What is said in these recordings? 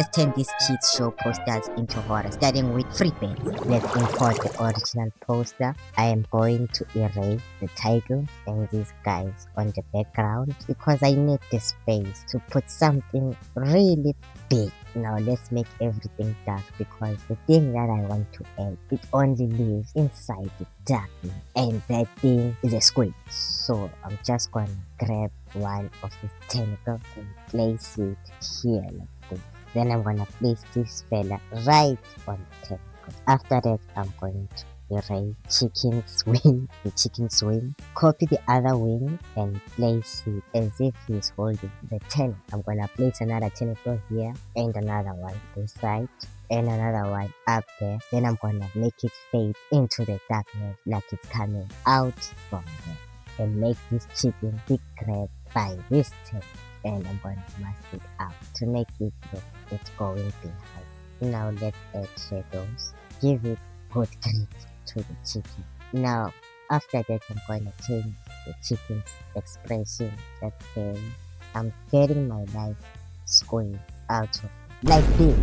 Let's turn these kids show posters into horror, starting with free beds. Let's import the original poster. I am going to erase the title and these guys on the background because I need the space to put something really big. Now let's make everything dark because the thing that I want to add, it only lives inside the darkness, and that thing is a squid. So I'm just gonna grab one of his tentacles and place it here like this. Then I'm gonna place this fella right on the tentacle. After that, I'm going to erase chicken's wing, the chicken's wing, copy the other wing and place it as if he's holding the tentacle. I'm gonna place another tentacle here and another one this side and another one up there. Then I'm gonna make it fade into the darkness like it's coming out from there, and make this chicken be grabbed by this tentacle, and I'm gonna mask it out to make it look it's going behind. Now let's add shadows, give it good grip to the chicken. Now after that, I'm going to change the chicken's expression that says I'm getting my life squeezed out of like this.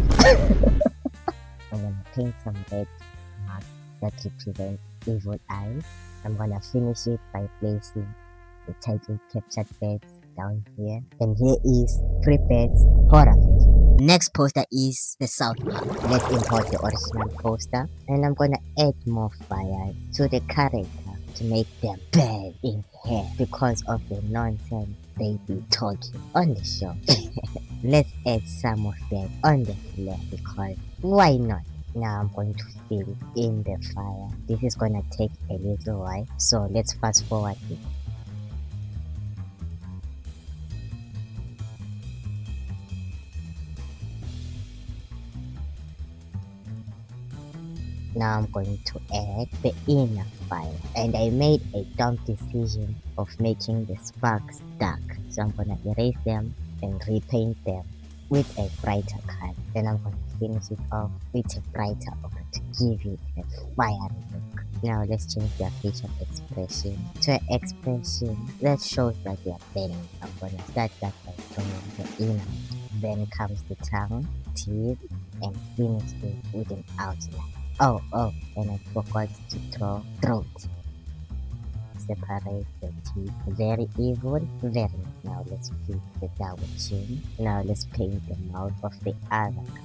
I'm going to paint some red marks that represent evil eyes. I'm going to finish it by placing the title captured beds down here, and here is 3 beds horror face. Next poster is the South Park. Let's import the original poster, and I'm gonna add more fire to the character to make them bad in here because of the nonsense they be talking on the show. Let's add some of that on the flare because why not? Now I'm going to fill in the fire. This is gonna take a little while, so let's fast forward it. Now I'm going to add the inner fire, and I made a dumb decision of making the sparks dark, so I'm gonna erase them and repaint them with a brighter color. Then I'm gonna finish it off with a brighter order to give it a fiery look. Now let's change their facial expression to an expression that shows that they are burning. I'm gonna start that by drawing the inner, then comes the tongue, teeth, and finish it with an outline. Oh, and I forgot to draw throat. Separate the teeth. Very evil, very. Now let's flip the double chin. Now let's paint the mouth of the other guy.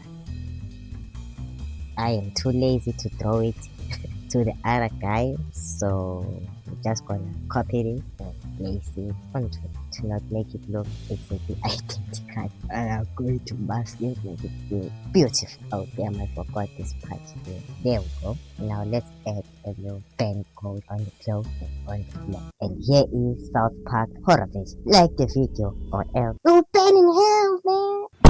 I am too lazy to draw it to the other guy, so I'm just gonna copy this and place it onto it to not make it look exactly identical. And I'm going to mask it make it feel beautiful. Oh damn, I forgot this part here. There we go. Now let's add a little pen code on the cloth and on the floor. And here is South Park horror face. Like the video or else. Oh, pen in hell, man!